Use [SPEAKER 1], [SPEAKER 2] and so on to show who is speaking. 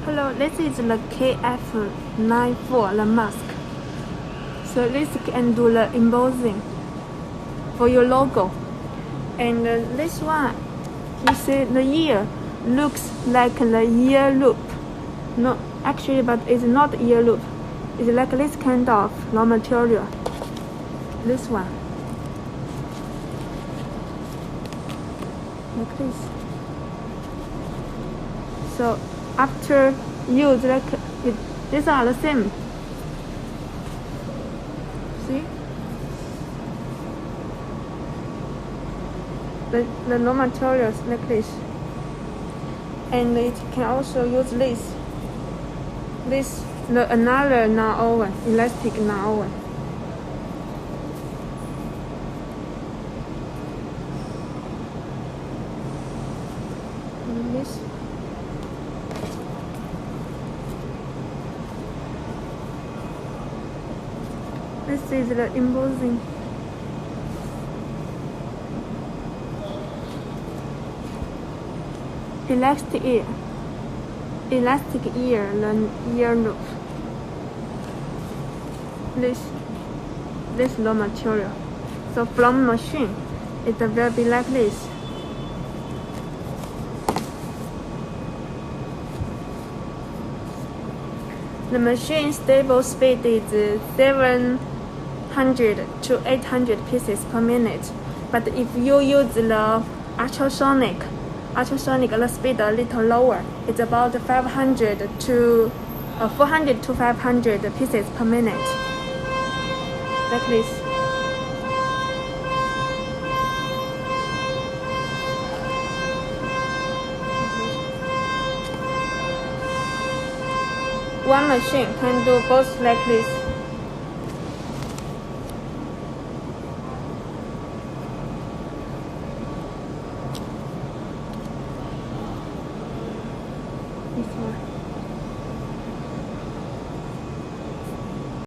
[SPEAKER 1] Hello, this is the Kf94 mask. So this can do the embossing for your logo. And this one, you see the ear looks like the ear loop. No, actually, but it's not ear loop. It's like this kind of raw material. This one. Like this. So after use like it, these are the same. See? The raw materials like this. And it can also use this. Another non-oven, elastic non-oven. This. This is the embossing. Elastic ear, the ear loop. This raw material. So from machine, it will be like this. The machine stable speed is 700 to 800 pieces per minute. But if you use the ultrasonic, the speed a little lower. It's about 400 to 500 pieces per minute. Like this. One machine can do both like this. This one.